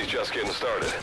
He's just getting started.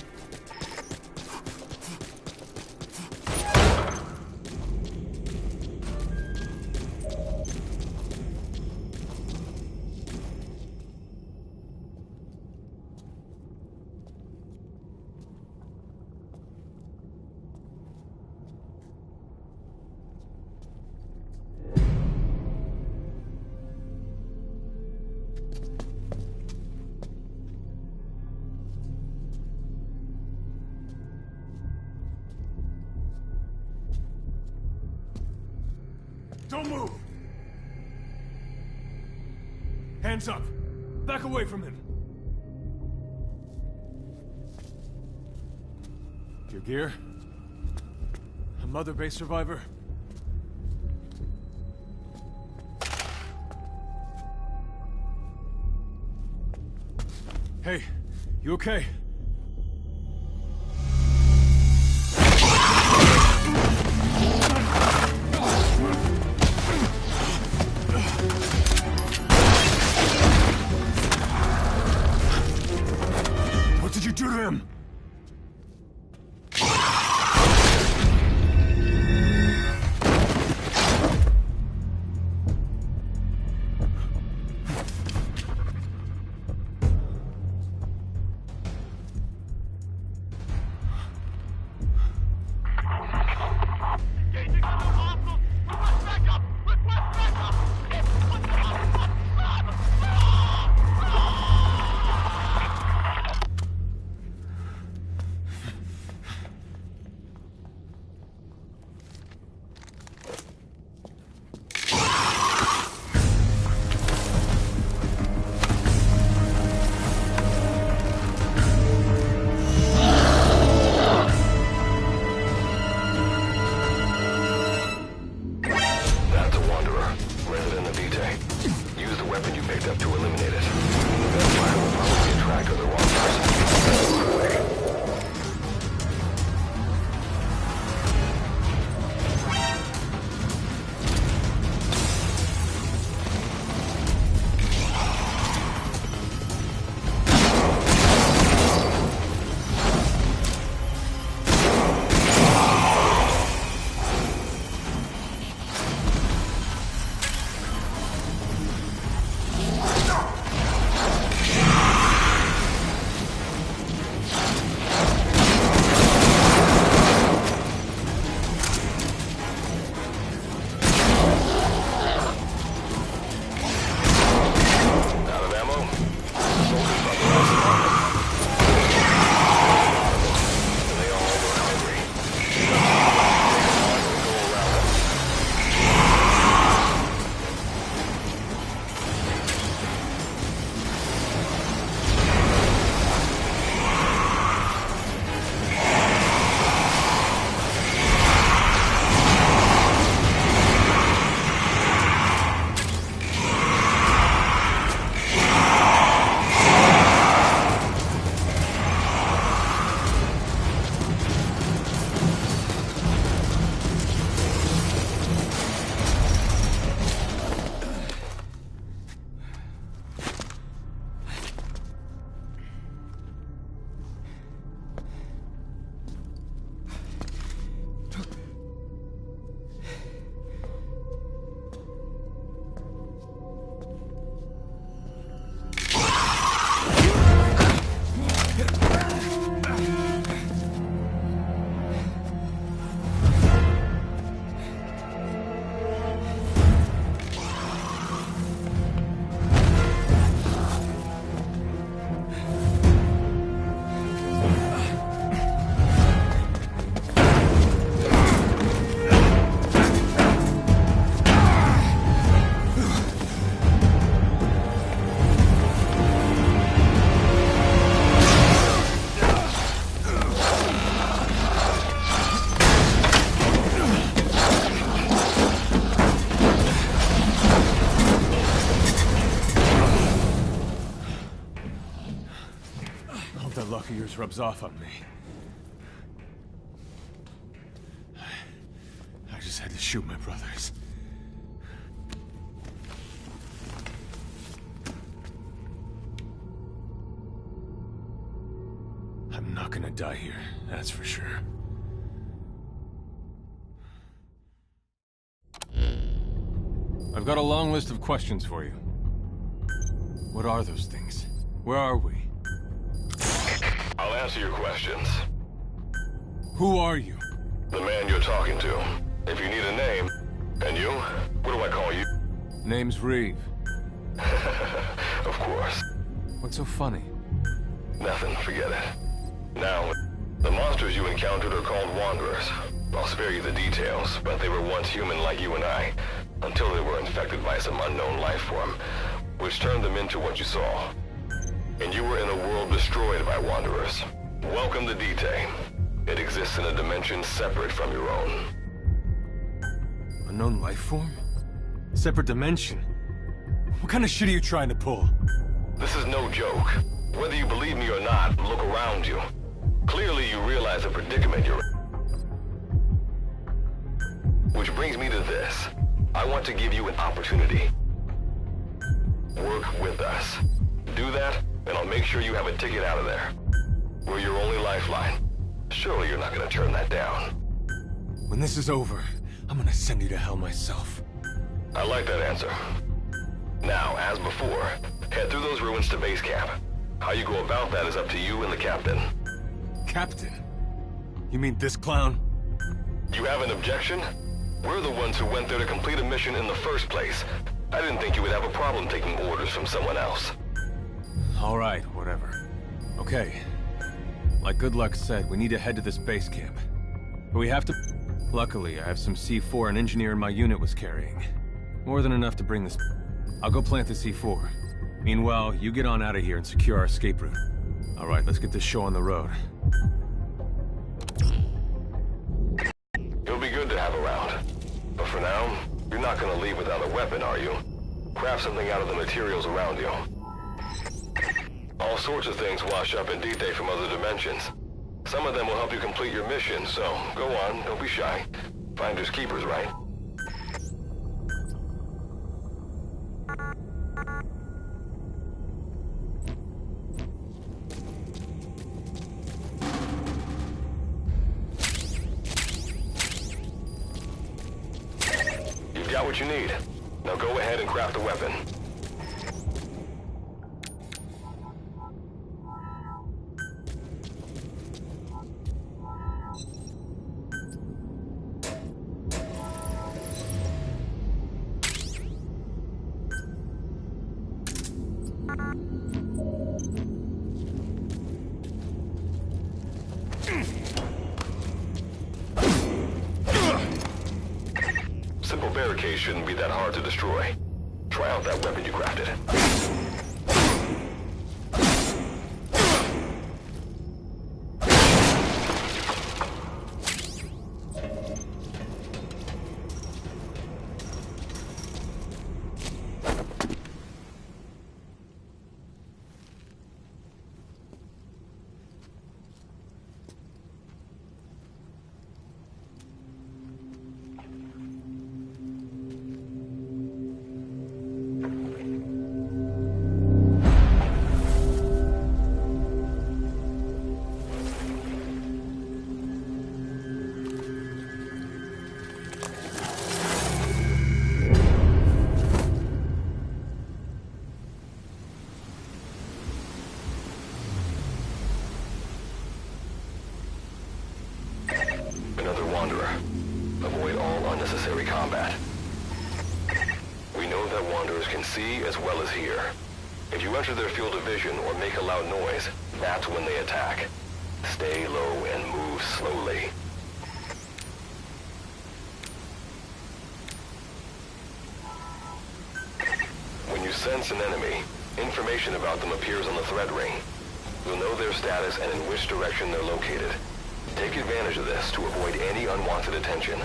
Don't move! Hands up! Back away from him! Your gear? A Mother Base survivor? Hey, you okay? What did you do to him? Luck of yours rubs off on me. I just had to shoot my brothers. I'm not gonna die here, that's for sure. I've got a long list of questions for you. What are those things? Where are we? I'll answer your questions. Who are you? The man you're talking to. If you need a name. And you? What do I call you? Name's Reeve. Of course. What's so funny? Nothing, forget it. Now, the monsters you encountered are called Wanderers. I'll spare you the details, but they were once human like you and I, until they were infected by some unknown life form, which turned them into what you saw. And you were in a world destroyed by Wanderers. Welcome to D-Day. It exists in a dimension separate from your own. Unknown life form? Separate dimension? What kind of shit are you trying to pull? This is no joke. Whether you believe me or not, look around you. Clearly you realize the predicament you're in. Which brings me to this. I want to give you an opportunity. Work with us. Do that, and I'll make sure you have a ticket out of there. We're your only lifeline. Surely you're not gonna turn that down. When this is over, I'm gonna send you to hell myself. I like that answer. Now, as before, head through those ruins to base camp. How you go about that is up to you and the captain. Captain? You mean this clown? You have an objection? We're the ones who went there to complete a mission in the first place. I didn't think you would have a problem taking orders from someone else. All right, whatever. Okay. Like Good Luck said, we need to head to this base camp. But we have to... Luckily, I have some C4 an engineer in my unit was carrying. More than enough to bring this... I'll go plant the C4. Meanwhile, you get on out of here and secure our escape route. All right, let's get this show on the road. You'll be good to have around. But for now, you're not gonna leave without a weapon, are you? Craft something out of the materials around you. All sorts of things wash up in D-Day from other dimensions. Some of them will help you complete your mission, so go on, don't be shy. Finders keepers, right? You've got what you need. Now go ahead and craft a weapon. Simple barricades shouldn't be that hard to destroy. Try out that weapon you crafted. Another Wanderer. Avoid all unnecessary combat. We know that Wanderers can see as well as hear. If you enter their field of vision or make a loud noise, that's when they attack. Stay low and move slowly. When you sense an enemy, information about them appears on the threat ring. You'll know their status and in which direction they're located. Take advantage of this to avoid any unwanted attention.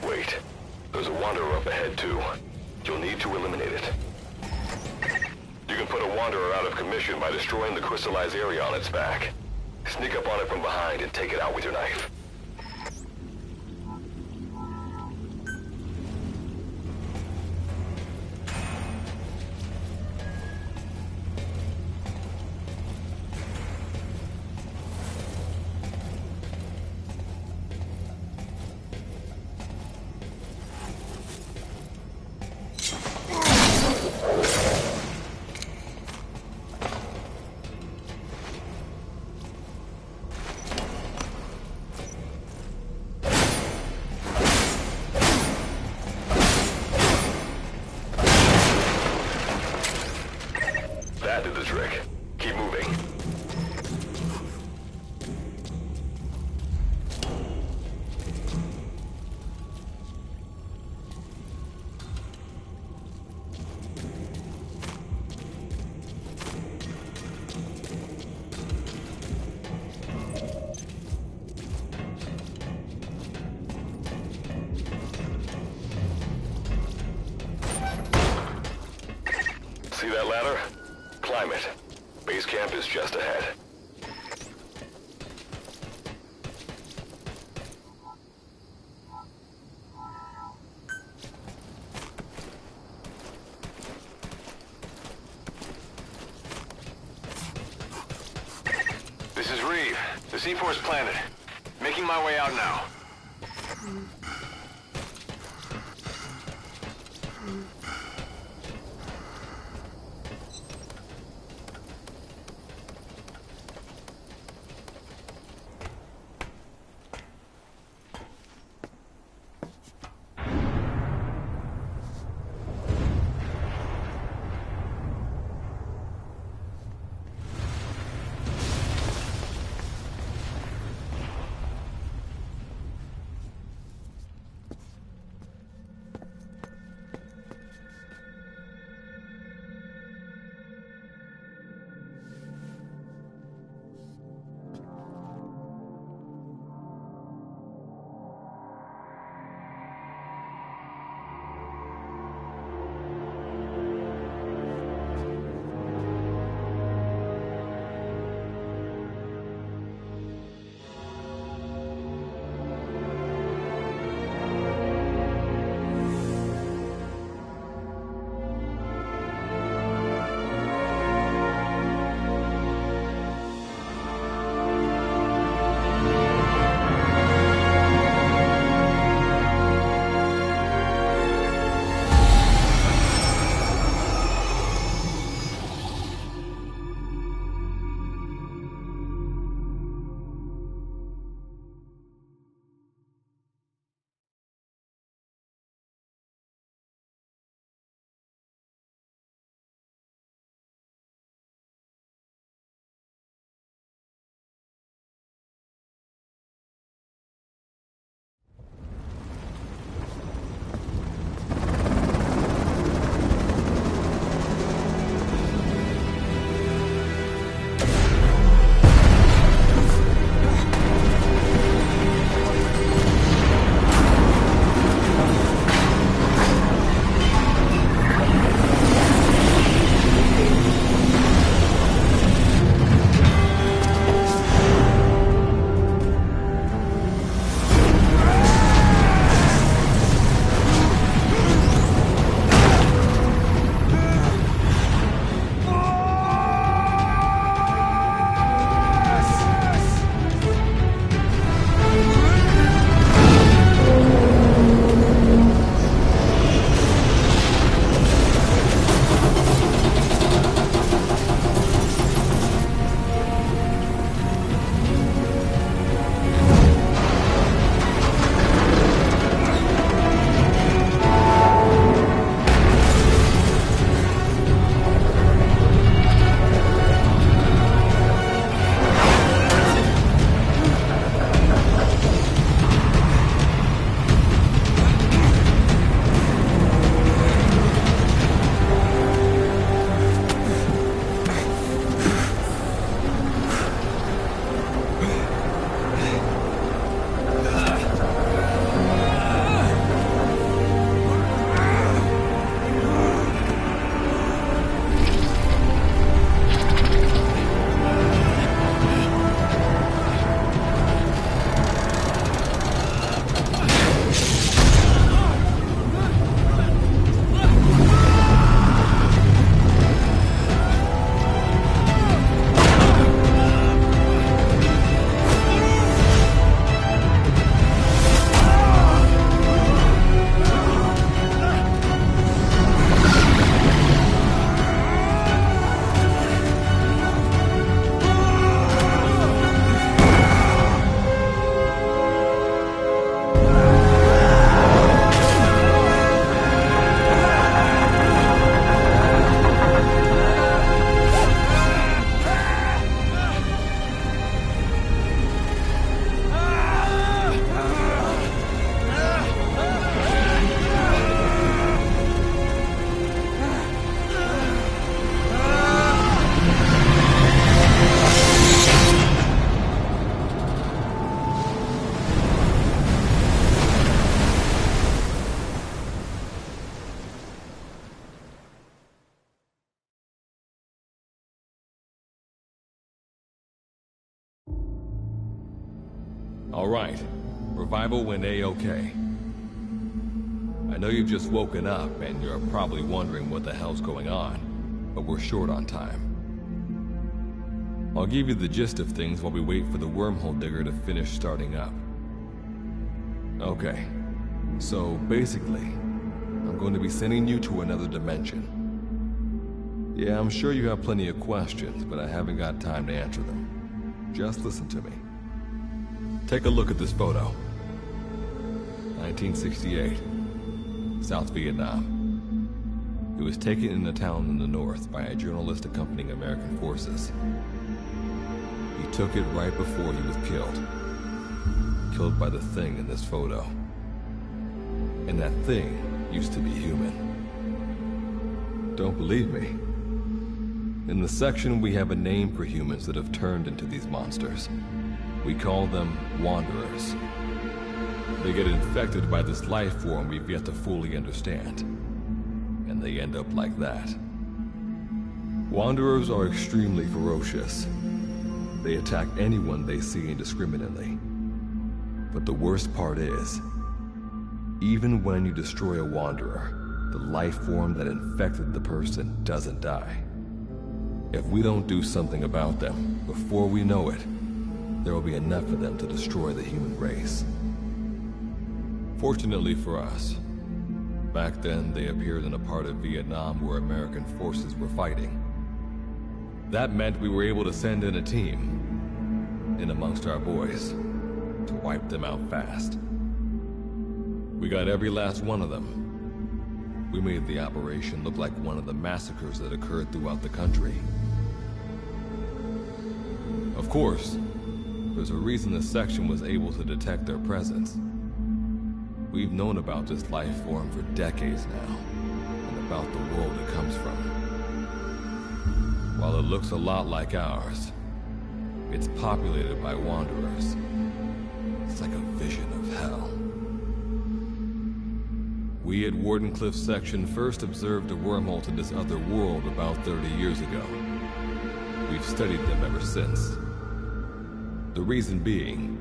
Wait, there's a Wanderer up ahead too. You'll need to eliminate it. You can put a Wanderer out of commission by destroying the crystallized area on its back. Sneak up on it from behind and take it out with your knife. That did the trick. Keep moving. See that ladder? Climb it. Base camp is just ahead. This is Reeve. The C4's planted. Making my way out now. All right. Revival went A-okay. I know you've just woken up and you're probably wondering what the hell's going on, but we're short on time. I'll give you the gist of things while we wait for the wormhole digger to finish starting up. Okay, so basically, I'm going to be sending you to another dimension. Yeah, I'm sure you have plenty of questions, but I haven't got time to answer them. Just listen to me. Take a look at this photo. 1968, South Vietnam. It was taken in a town in the north by a journalist accompanying American forces. He took it right before he was killed. Killed by the thing in this photo. And that thing used to be human. Don't believe me? In the section, we have a name for humans that have turned into these monsters. We call them Wanderers. They get infected by this life form we've yet to fully understand. And they end up like that. Wanderers are extremely ferocious. They attack anyone they see indiscriminately. But the worst part is, even when you destroy a Wanderer, the life form that infected the person doesn't die. If we don't do something about them, before we know it, there will be enough of them to destroy the human race. Fortunately for us, back then they appeared in a part of Vietnam where American forces were fighting. That meant we were able to send in a team, in amongst our boys, to wipe them out fast. We got every last one of them. We made the operation look like one of the massacres that occurred throughout the country. Of course, there's a reason the section was able to detect their presence. We've known about this life form for decades now, and about the world it comes from. While it looks a lot like ours, it's populated by Wanderers. It's like a vision of hell. We at Wardenclyffe Section first observed a wormhole to this other world about 30 years ago. We've studied them ever since. The reason being,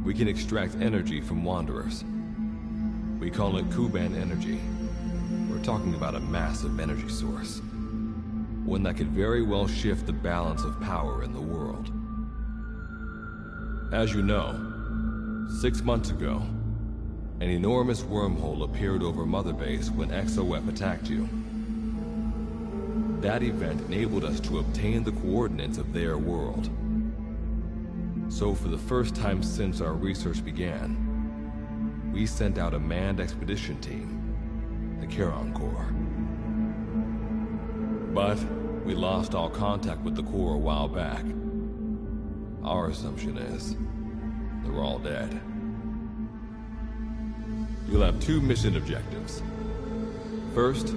we can extract energy from Wanderers. We call it Kuban energy. We're talking about a massive energy source. One that could very well shift the balance of power in the world. As you know, 6 months ago, an enormous wormhole appeared over Mother Base when XOF attacked you. That event enabled us to obtain the coordinates of their world. So for the first time since our research began, we sent out a manned expedition team, the Charon Corps. But we lost all contact with the Corps a while back. Our assumption is they're all dead. You'll have 2 mission objectives. First,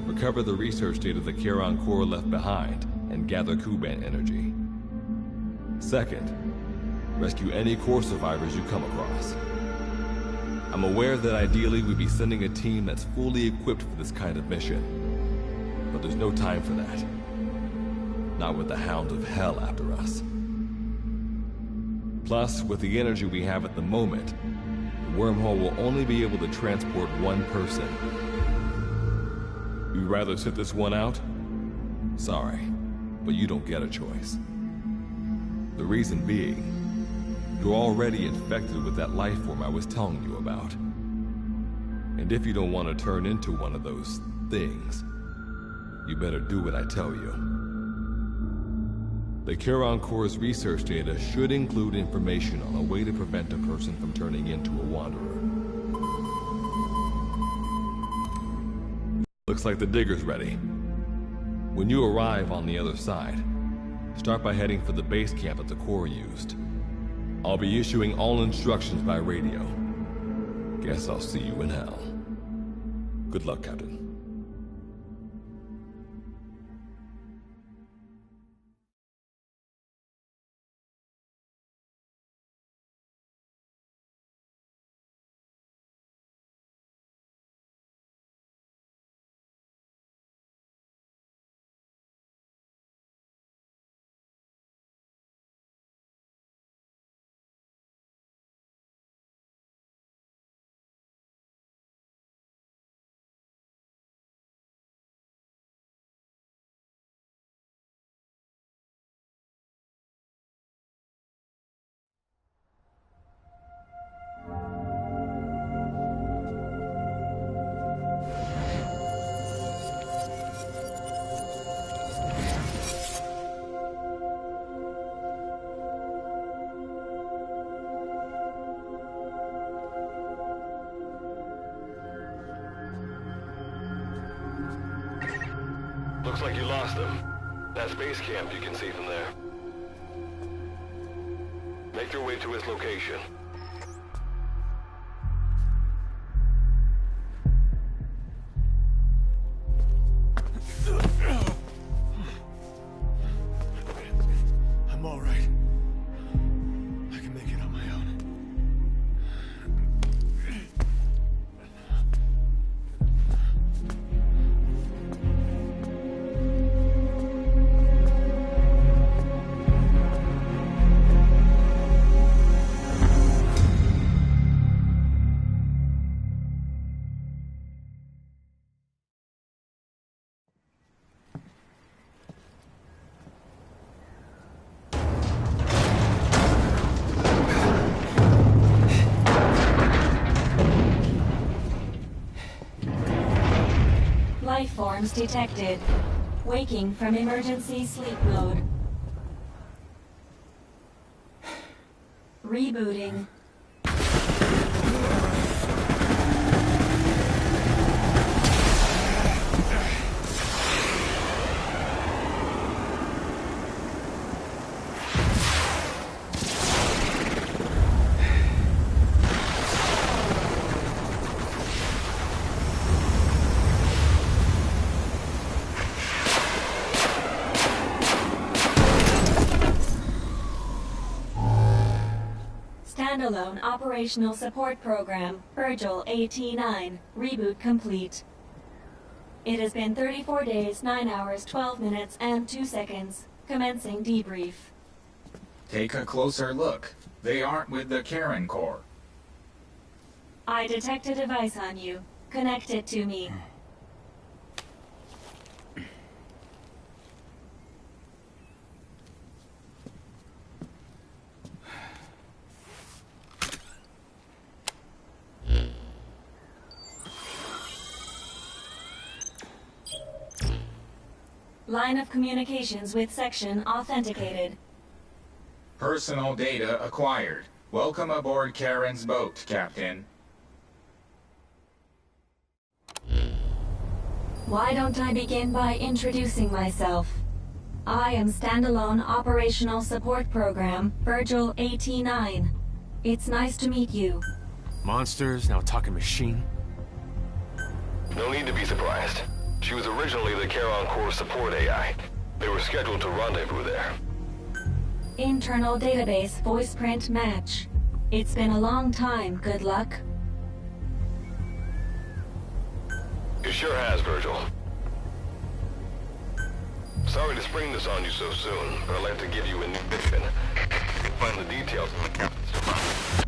recover the research data the Charon Corps left behind and gather Kuban energy. Second, rescue any Corps survivors you come across. I'm aware that ideally we'd be sending a team that's fully equipped for this kind of mission, but there's no time for that. Not with the Hound of Hell after us. Plus, with the energy we have at the moment, the wormhole will only be able to transport one person. You'd rather sit this one out? Sorry, but you don't get a choice. The reason being, you're already infected with that life form I was telling you about. And if you don't want to turn into one of those things, you better do what I tell you. The Charon Corps' research data should include information on a way to prevent a person from turning into a Wanderer. Looks like the digger's ready. When you arrive on the other side, start by heading for the base camp that the Corps used. I'll be issuing all instructions by radio. Guess I'll see you in hell. Good luck, Captain. Looks like you lost them. That's base camp you can see from there. Make your way to his location. I'm all right. I can make it on my own. Life forms detected. Waking from emergency sleep mode. Rebooting. Standalone Operational Support Program, Virgil AT-9, reboot complete. It has been 34 days, 9 hours, 12 minutes, and 2 seconds. Commencing debrief. Take a closer look. They aren't with the Karen Corps. I detect a device on you. Connect it to me. Line of communications with section authenticated. Personal data acquired. Welcome aboard Karen's boat, Captain. Why don't I begin by introducing myself? I am Standalone Operational Support Program, Virgil AT-9. It's nice to meet you. Monsters, now talking machine. No need to be surprised. She was originally the Charon Corps support AI. They were scheduled to rendezvous there. Internal database voice print match. It's been a long time, good luck. It sure has, Virgil. Sorry to spring this on you so soon, but I'd like to give you a new mission. You can find the details in the captain's file.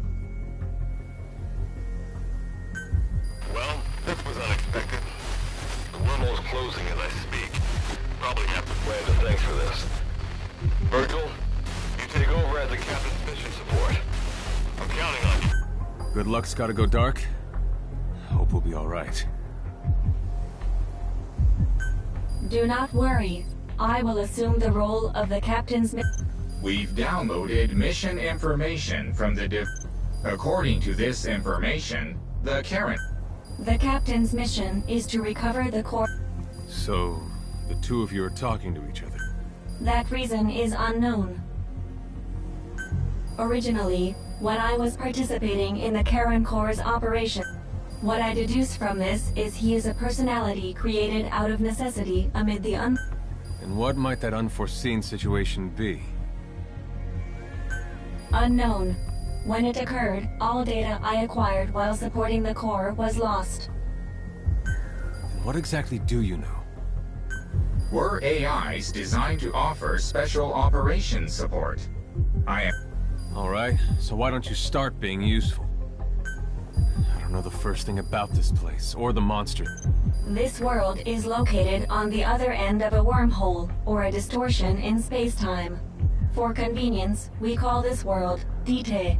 Well, this was unexpected. The wormhole's closing as I speak. Probably have to plan to thanks for this. Virgil, you take over as the captain's mission support. I'm counting on you. Good luck's gotta go dark. Hope we'll be all right. Do not worry. I will assume the role of the captain's We've downloaded mission information from the According to this information, the Karen... The captain's mission is to recover the core. So, the two of you are talking to each other. That reason is unknown. Originally, when I was participating in the Karen Corps' operation, what I deduce from this is he is a personality created out of necessity amid the And what might that unforeseen situation be? unknown. When it occurred, all data I acquired while supporting the Corps was lost. And what exactly do you know? We're AIs designed to offer special operations support. I am... Alright, so why don't you start being useful? I don't know the first thing about this place, or the monster. This world is located on the other end of a wormhole, or a distortion in space-time. For convenience, we call this world Dite.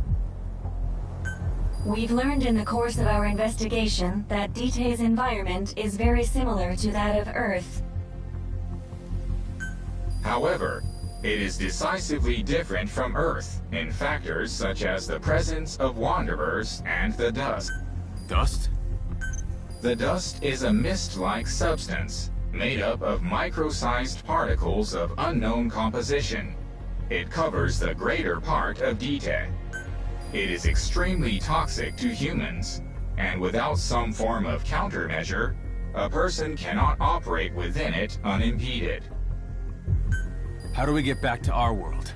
We've learned in the course of our investigation that Dite's environment is very similar to that of Earth. However, it is decisively different from Earth in factors such as the presence of Wanderers and the dust. Dust? The dust is a mist-like substance, made up of micro-sized particles of unknown composition. It covers the greater part of DTEC. It is extremely toxic to humans, and without some form of countermeasure, a person cannot operate within it unimpeded. How do we get back to our world?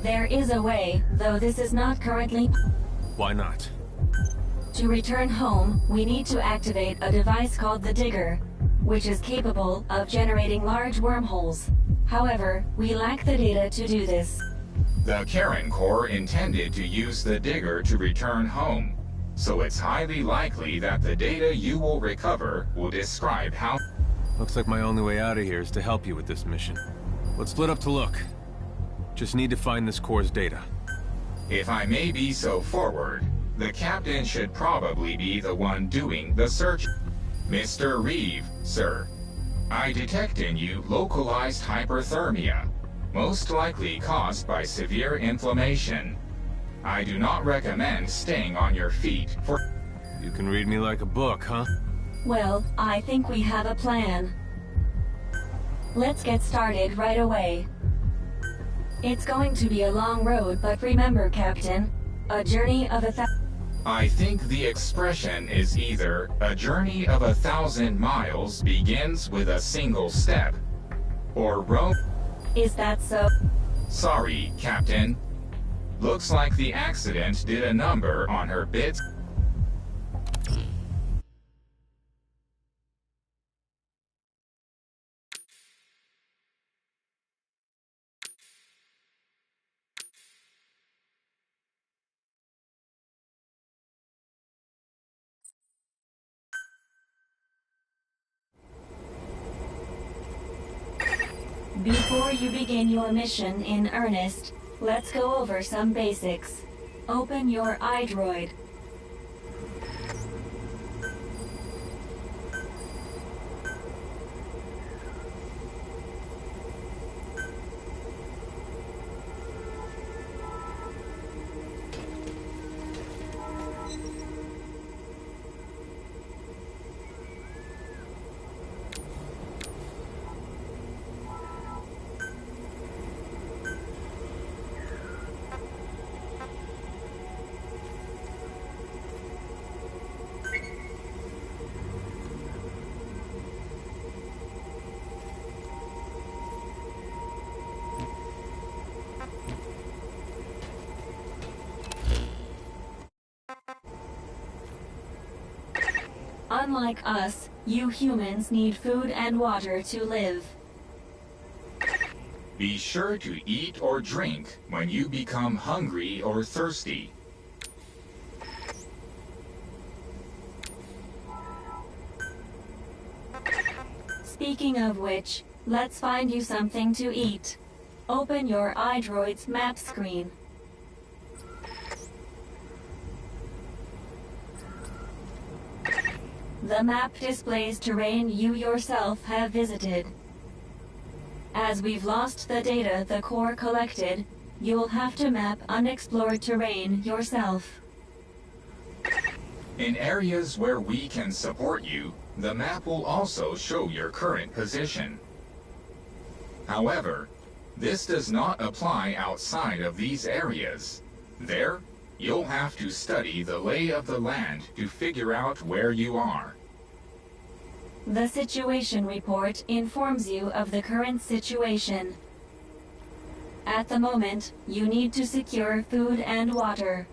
There is a way, though this is not currently. Why not? To return home, we need to activate a device called the Digger, which is capable of generating large wormholes. However, we lack the data to do this. The Karen Corps intended to use the Digger to return home, so it's highly likely that the data you will recover will describe how. Looks like my only way out of here is to help you with this mission. Let's split up to look. Just need to find this Corps' data. If I may be so forward, the captain should probably be the one doing the search. Mr. Reeve, sir, I detect in you localized hyperthermia, most likely caused by severe inflammation. I do not recommend staying on your feet for... You can read me like a book, huh? Well, I think we have a plan. Let's get started right away. It's going to be a long road, but remember, Captain, a journey of I think the expression is either a journey of 1,000 miles begins with a single step, or Rome... Is that so? Sorry, Captain. Looks like the accident did a number on her bits. Before you begin your mission in earnest, let's go over some basics. Open your iDroid. Unlike us, you humans need food and water to live. Be sure to eat or drink when you become hungry or thirsty. Speaking of which, let's find you something to eat. Open your iDroid's map screen. The map displays terrain you yourself have visited. As we've lost the data the Corps collected, you'll have to map unexplored terrain yourself. In areas where we can support you, the map will also show your current position. However, this does not apply outside of these areas. There, you'll have to study the lay of the land to figure out where you are. The situation report informs you of the current situation. At the moment, you need to secure food and water.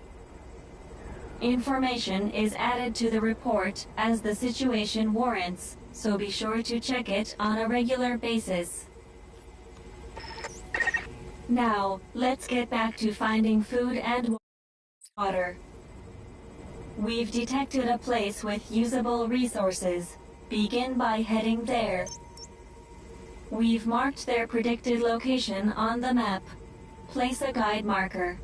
Information is added to the report as the situation warrants, so be sure to check it on a regular basis. Now, let's get back to finding food and water. We've detected a place with usable resources. Begin by heading there. We've marked their predicted location on the map. Place a guide marker.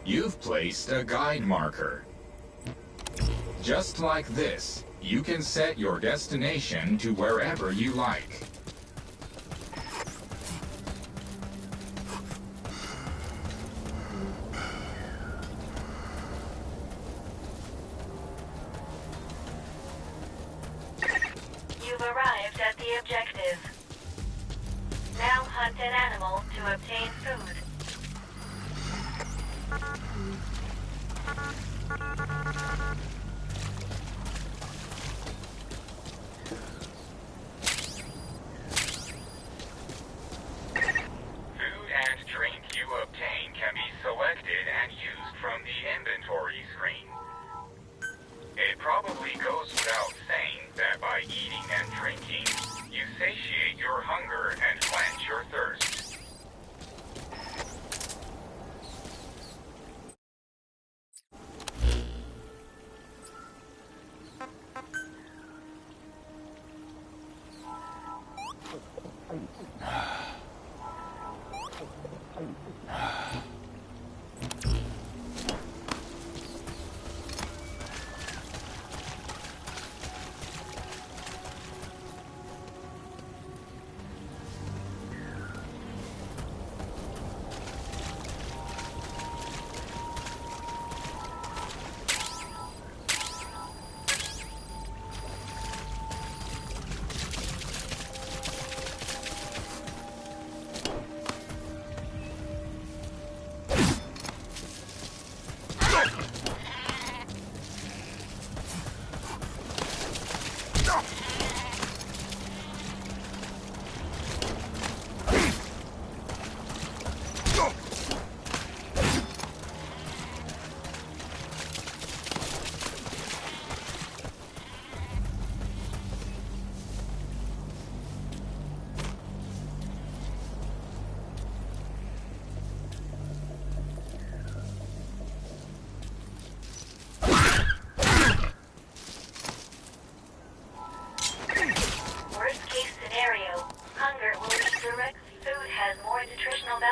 You've placed a guide marker. Just like this, you can set your destination to wherever you like. arrived at the objective. Now hunt an animal to obtain food. Food and drink you obtain can be selected and used from the inventory screen. It probably goes without saying that by eating and drinking, you satiate your hunger and quench your thirst.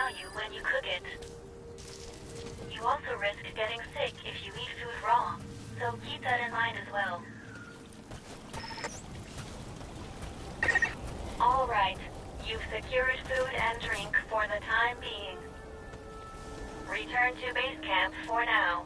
value when you cook it. You also risk getting sick if you eat food raw, so keep that in mind as well. Alright, you've secured food and drink for the time being. Return to base camp for now.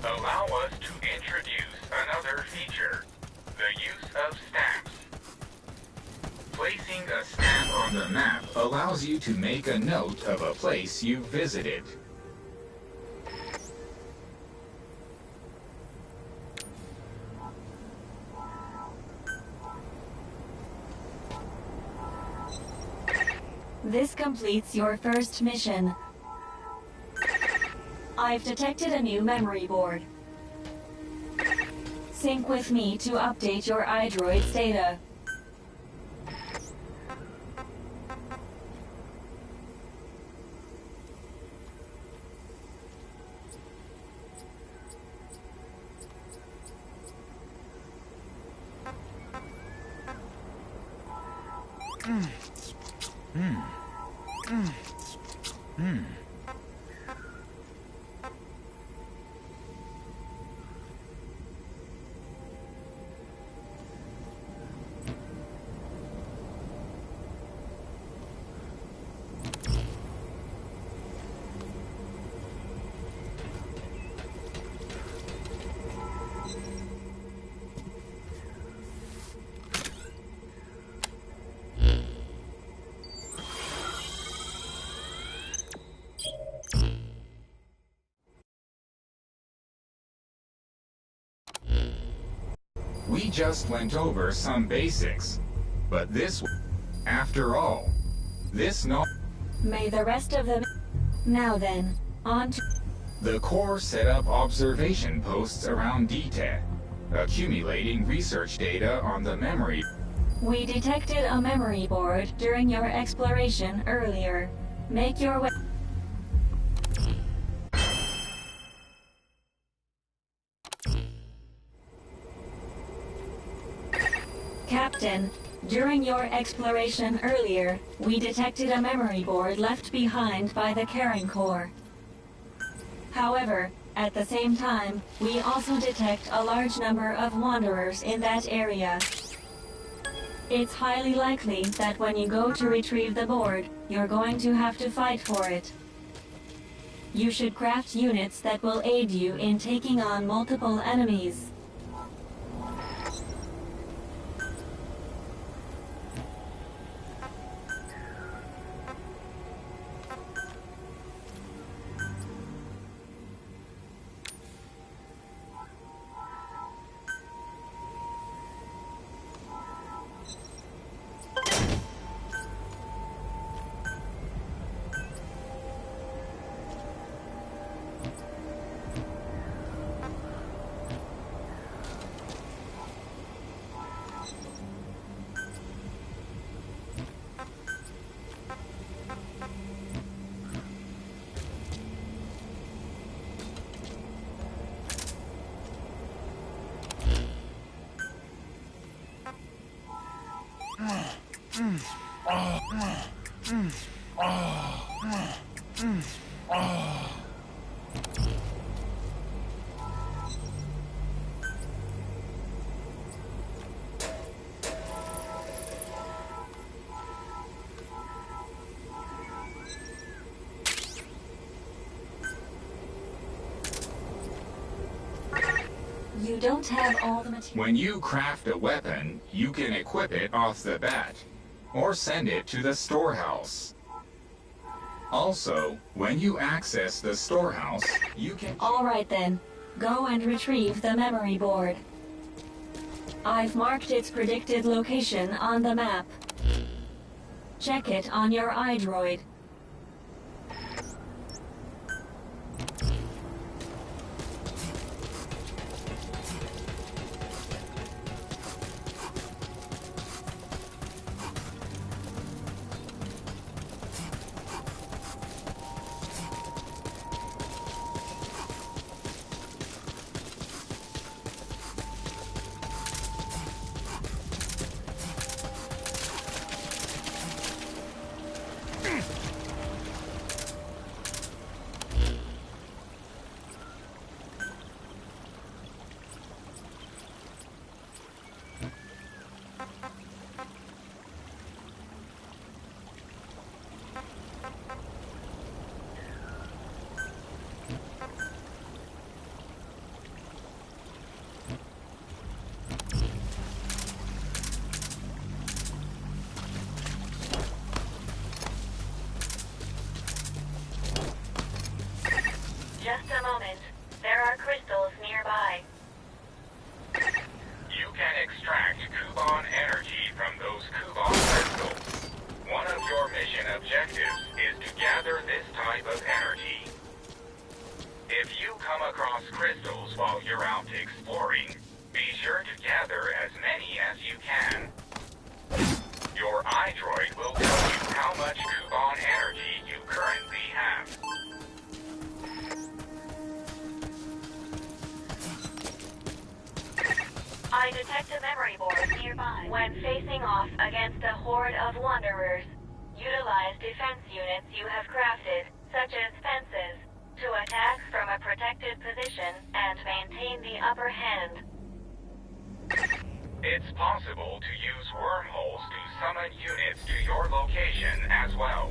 Allow us to introduce another feature, the use of stamps. Placing a stamp on the map allows you to make a note of a place you visited. This completes your first mission. I've detected a new memory board. Sync with me to update your iDroid's data. We just went over some basics. But after all, May the rest of them... Now then, on to... The Corps set up observation posts around DTED, accumulating research data on the memory. We detected a memory board during your exploration earlier. Make your way... Captain, during your exploration earlier, we detected a memory board left behind by the Karen Corps. However, at the same time, we also detect a large number of wanderers in that area. It's highly likely that when you go to retrieve the board, you're going to have to fight for it. You should craft units that will aid you in taking on multiple enemies. You don't have all the material. When you craft a weapon, you can equip it off the bat, or send it to the storehouse. Also, when you access the storehouse, you can... All right then, go and retrieve the memory board. I've marked its predicted location on the map. Check it on your iDroid. Just a moment. There are crystals nearby. You can extract Kuban energy from those Kuban crystals. One of your mission objectives is to gather this type of energy. If you come across crystals while you're out exploring, be sure to gather as many as you can. Your iDroid will tell you how much Kuban energy you currently have. I detect a memory board nearby. When facing off against a horde of wanderers, utilize defense units you have crafted, such as fences, to attack from a protected position and maintain the upper hand. It's possible to use wormholes to summon units to your location as well.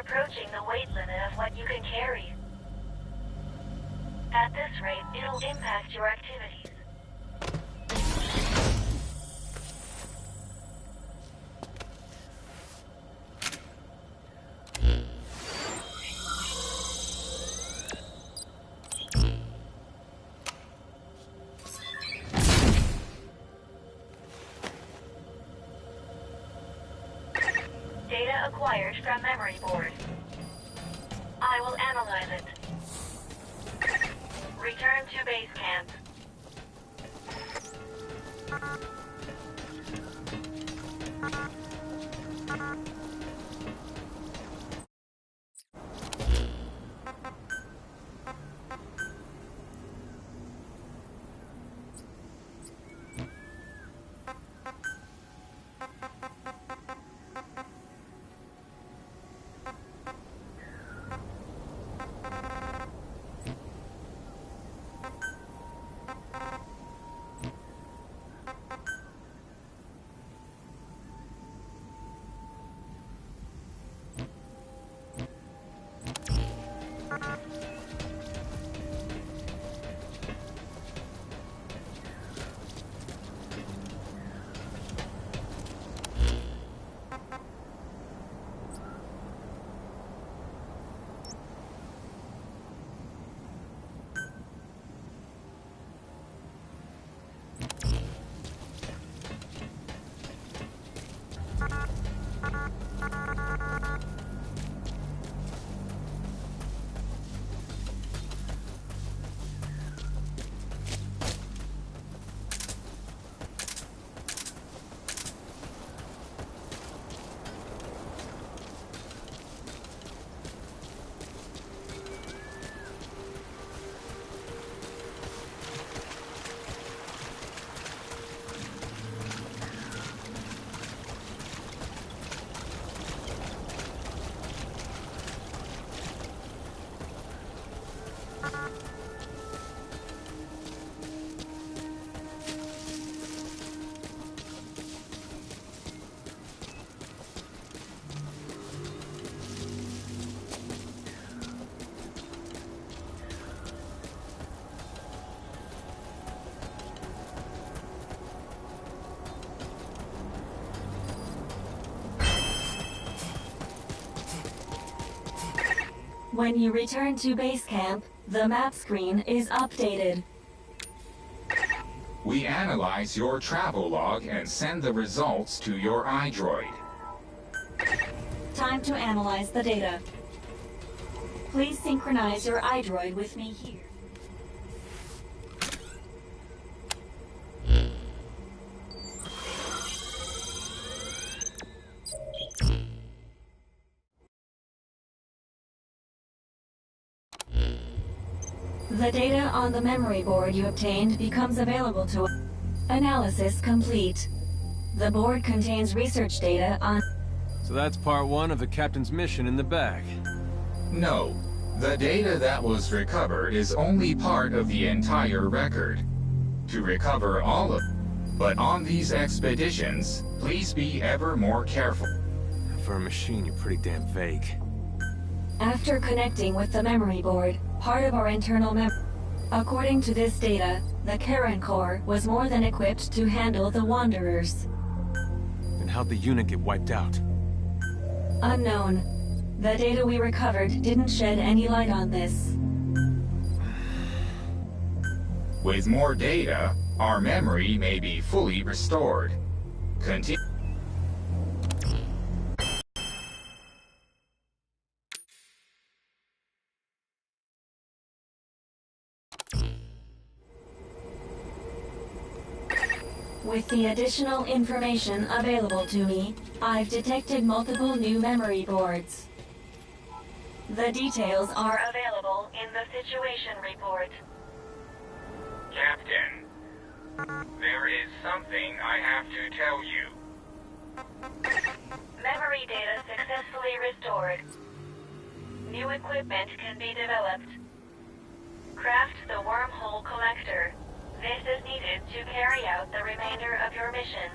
approaching the weight limit of what you can carry. At this rate, it'll impact your activities. Data acquired from memory board. I will analyze it. Return to base camp. When you return to base camp, the map screen is updated. We analyze your travel log and send the results to your iDroid. Time to analyze the data. Please synchronize your iDroid with me here. The data on the memory board you obtained becomes available to us. Analysis complete. The board contains research data on... So that's part one of the captain's mission in the bag. No, the data that was recovered is only part of the entire record. To recover all of it. But on these expeditions, please be ever more careful. For a machine, you're pretty damn vague. After connecting with the memory board, part of our internal memory. According to this data, the Karen Corps was more than equipped to handle the Wanderers. Then how'd the unit get wiped out? Unknown. The data we recovered didn't shed any light on this. With more data, our memory may be fully restored. Continue. With the additional information available to me, I've detected multiple new memory boards. The details are available in the situation report. Captain, there is something I have to tell you. Memory data successfully restored. New equipment can be developed. Craft the wormhole collector. This is needed to carry out the remainder of your mission.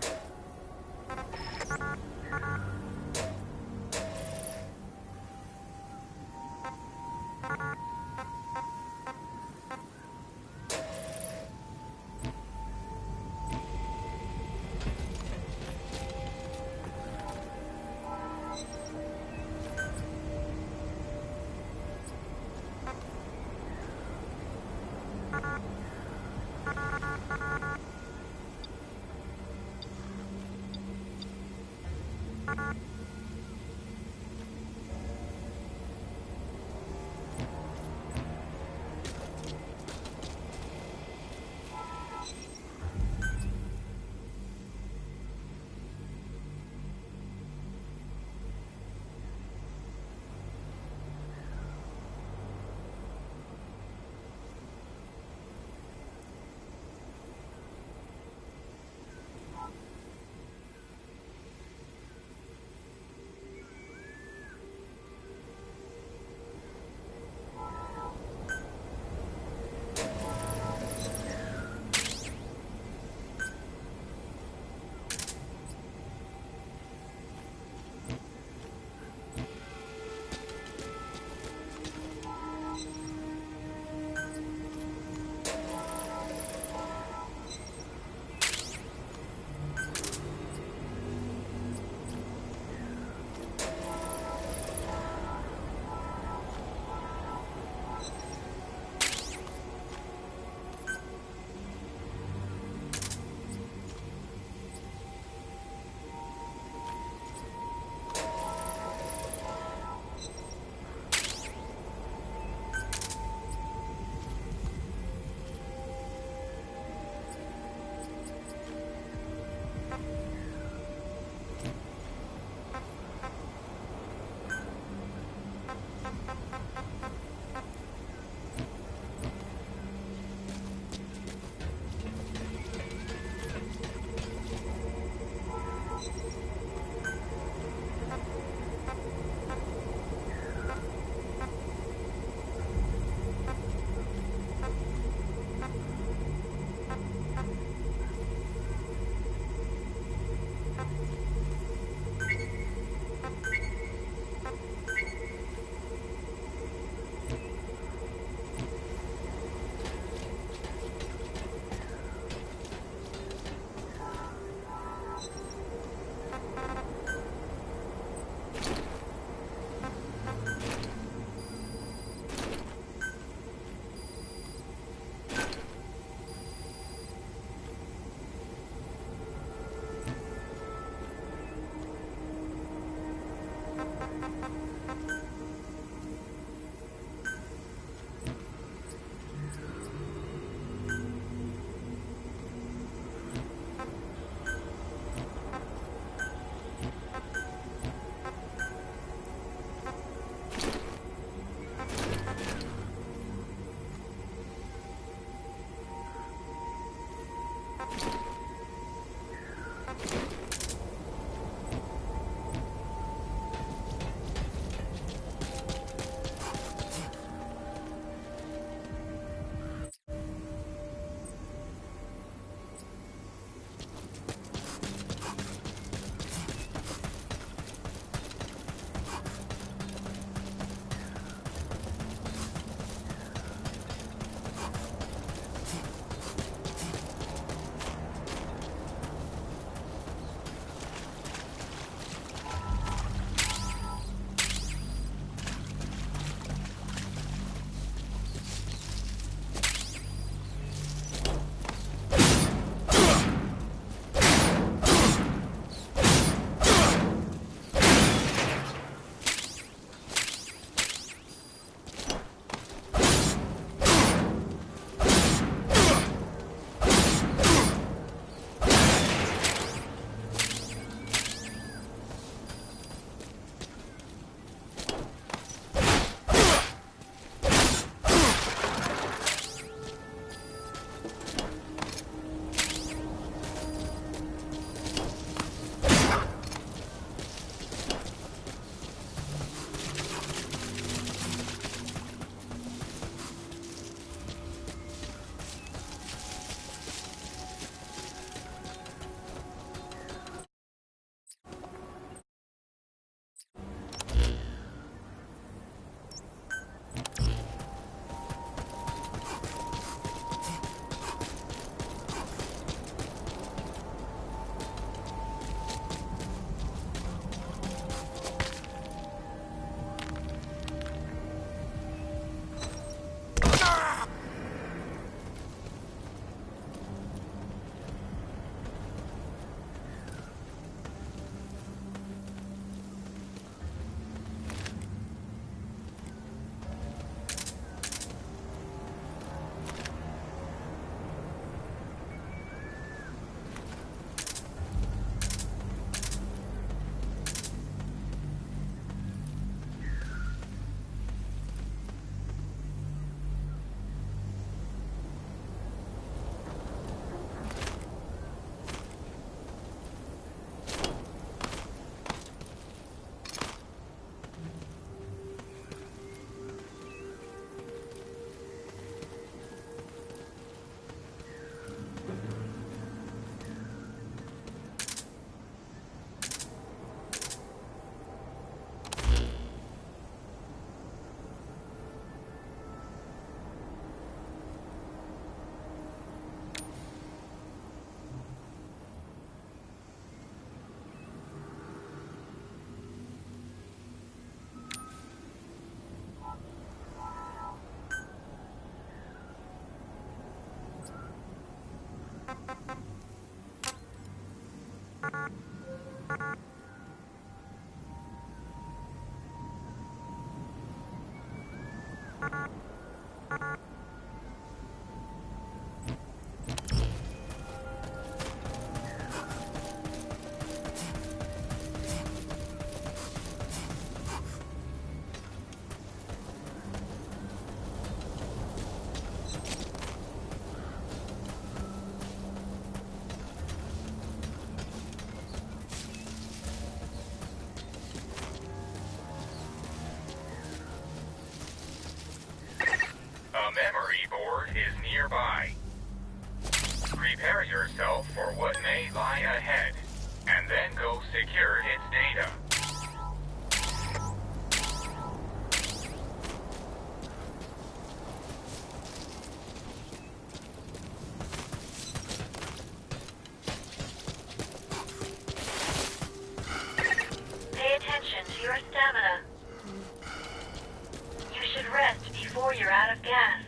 before you're out of gas.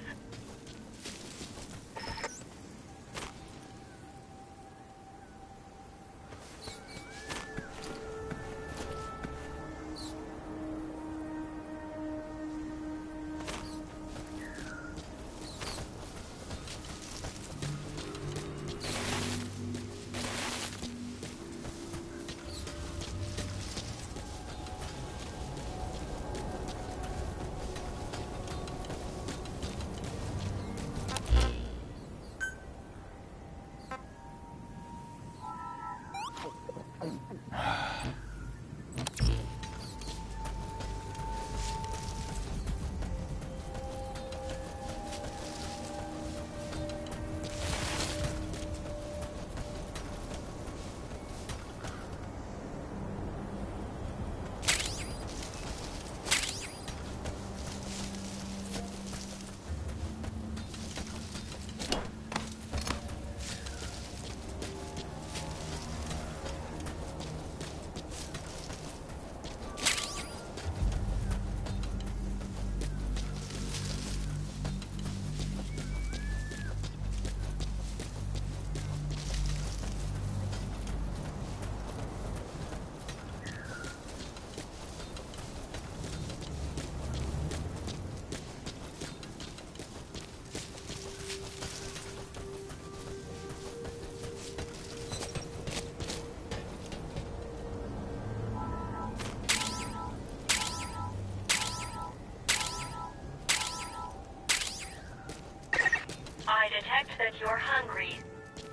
I detect that you're hungry.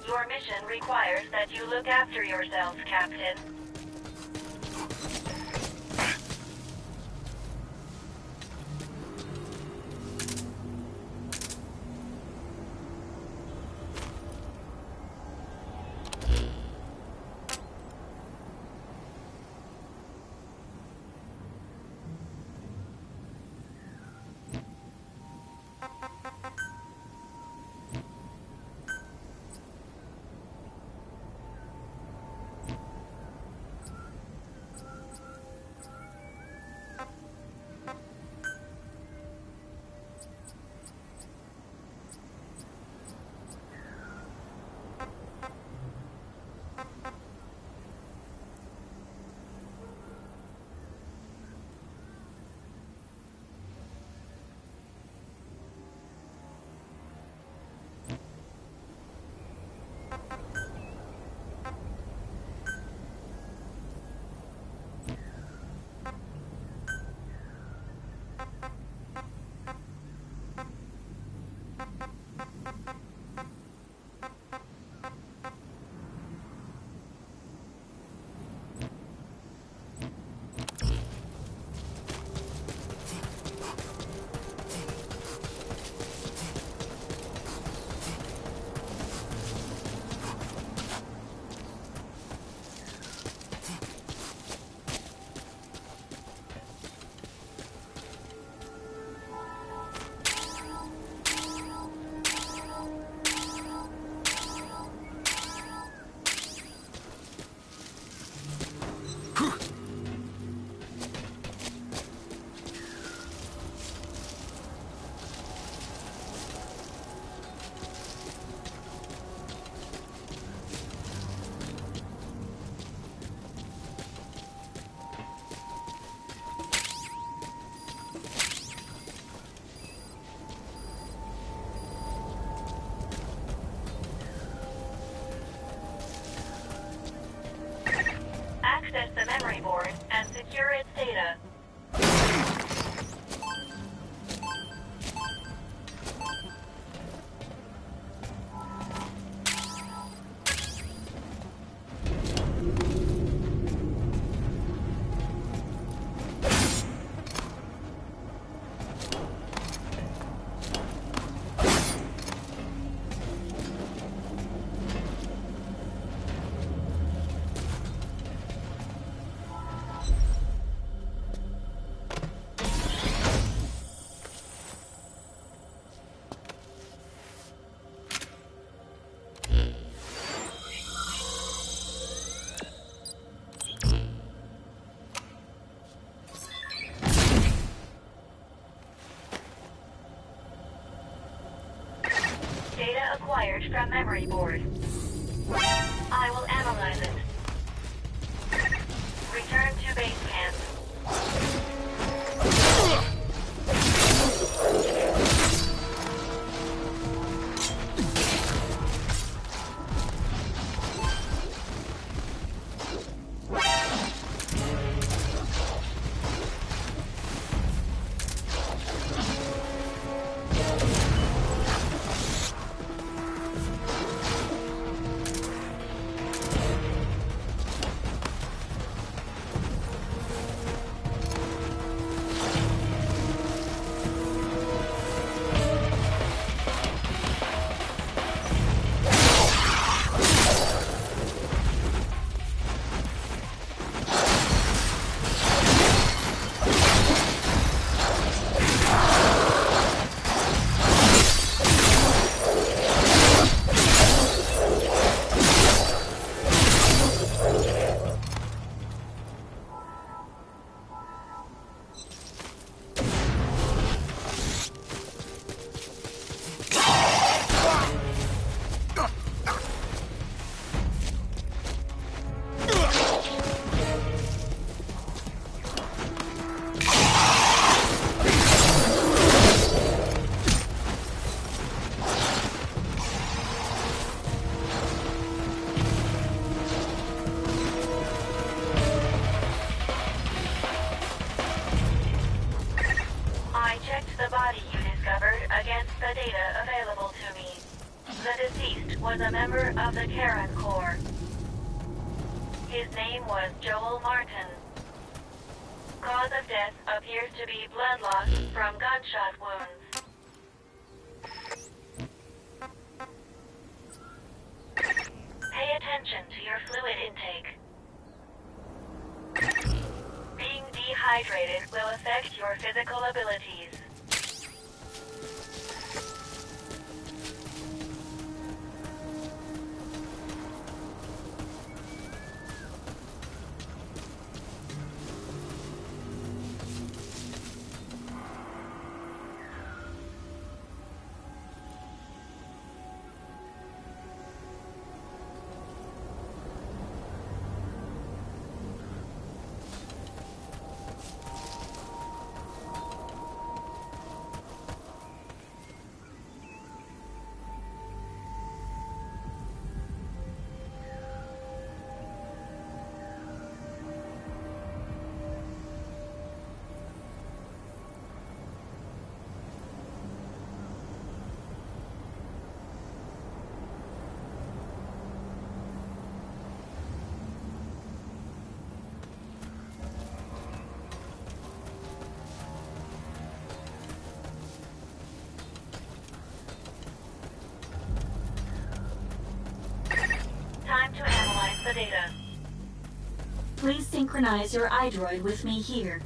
Your mission requires that you look after yourself, Captain. acquired from memory board. I will analyze it. Return to base camp. Was a member of the Karen Corps. His name was Joel Martin. Cause of death appears to be blood loss from gunshot wounds. Pay attention to your fluid intake. Being dehydrated will affect your physical abilities. Time to analyze the data. Please synchronize your iDroid with me here.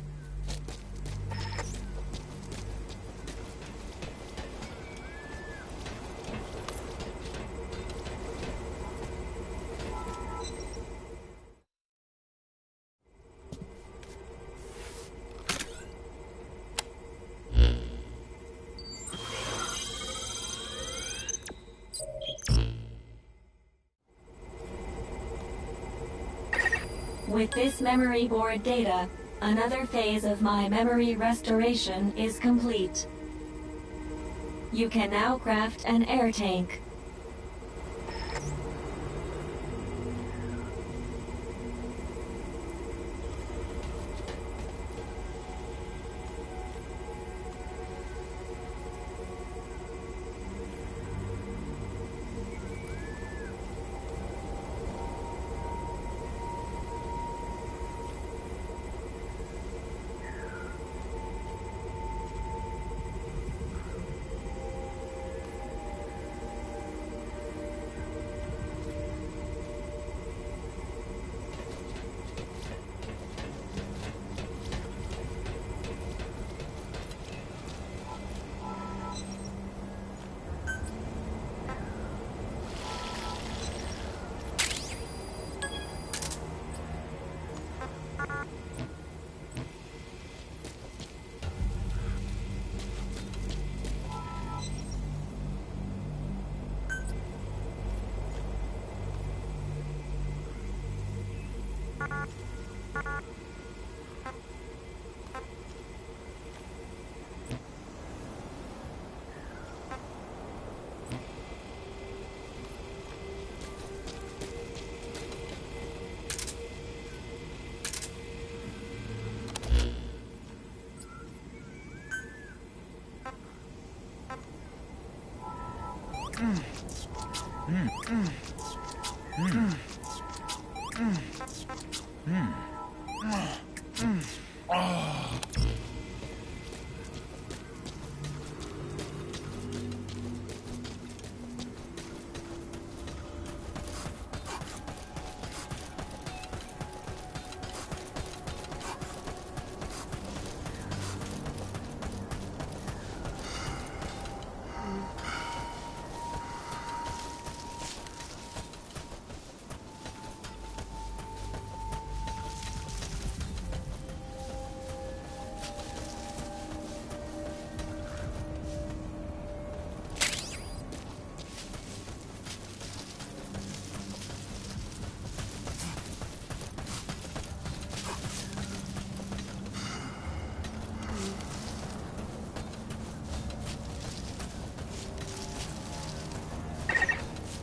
With this memory board data, another phase of my memory restoration is complete. You can now craft an air tank.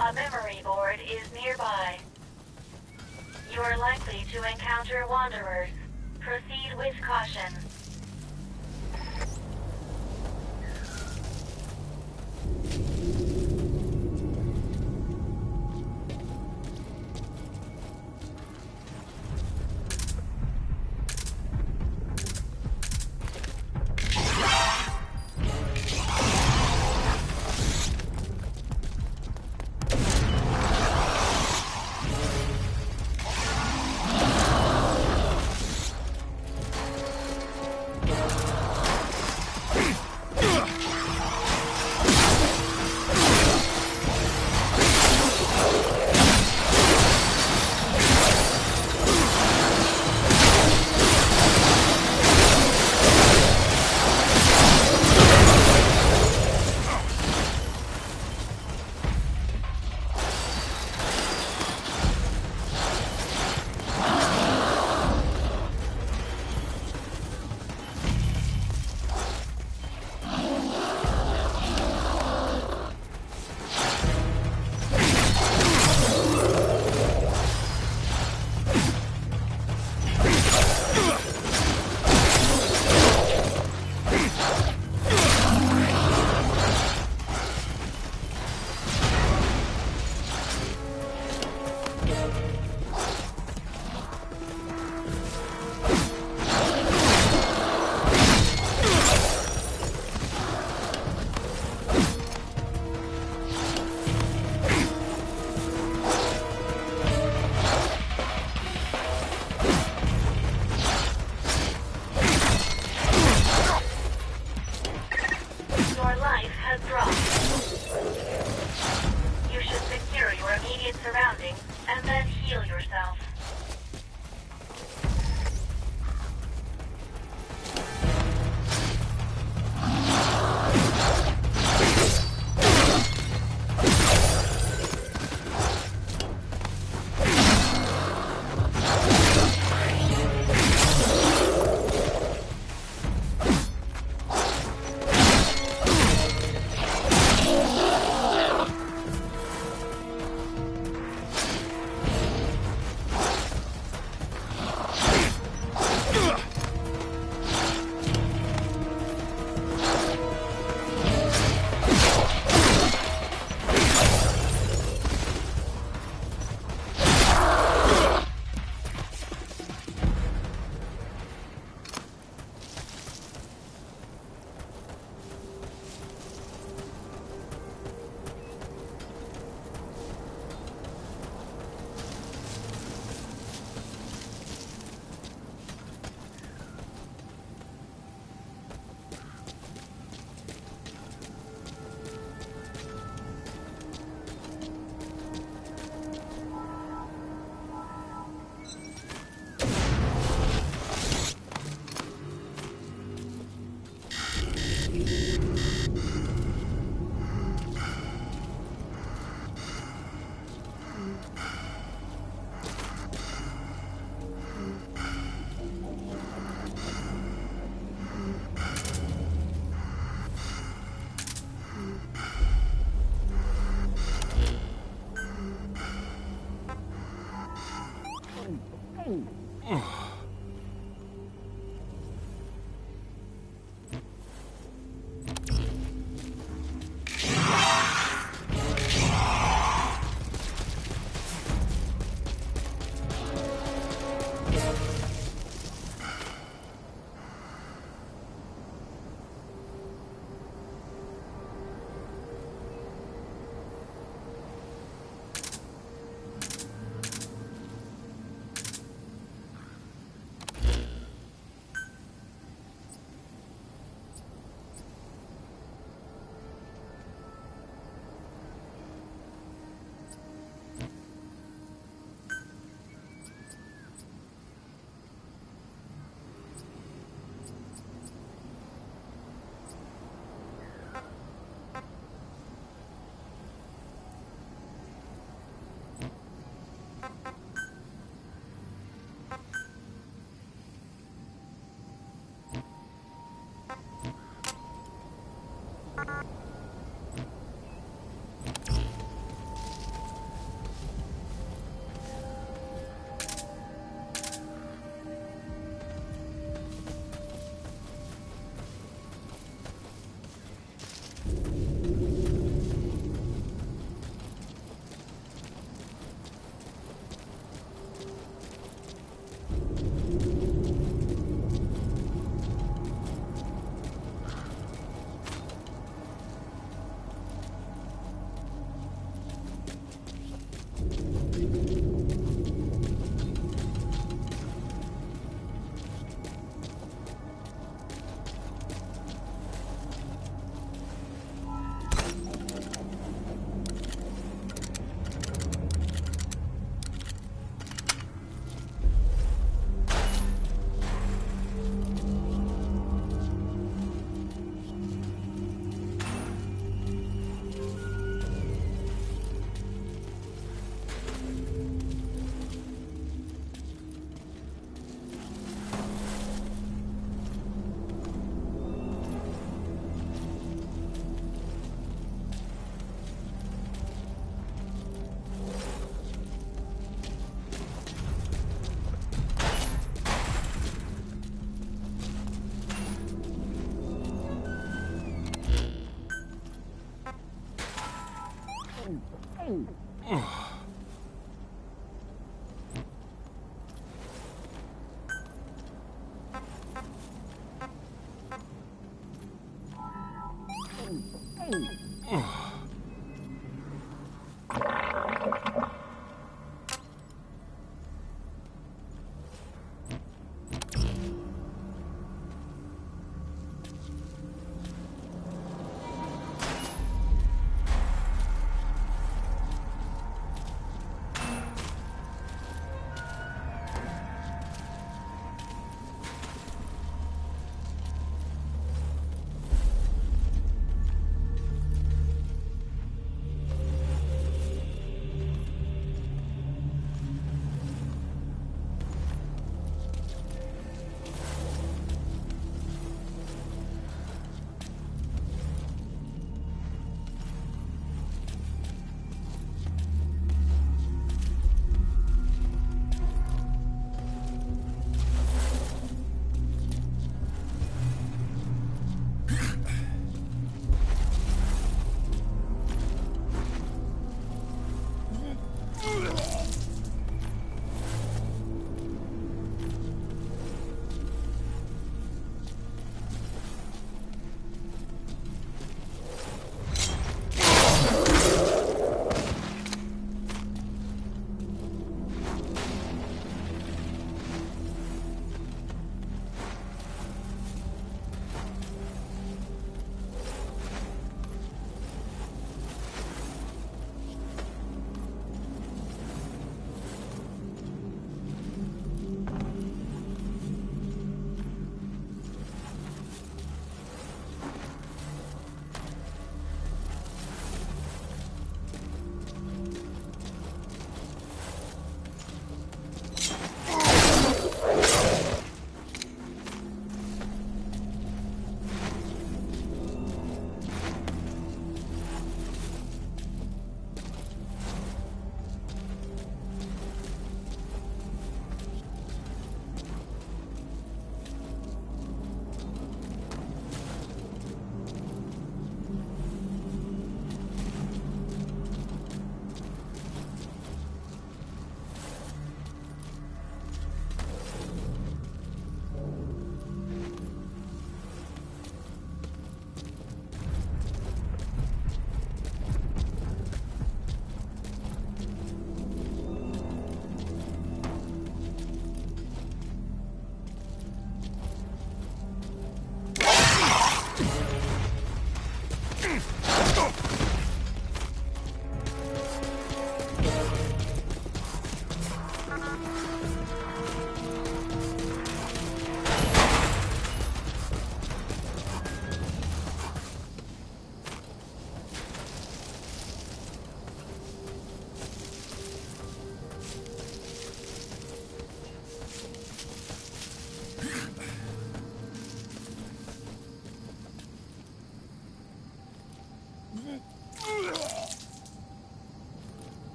A memory board is nearby. You are likely to encounter wanderers. Proceed with caution. Surroundings, and then heal yourself.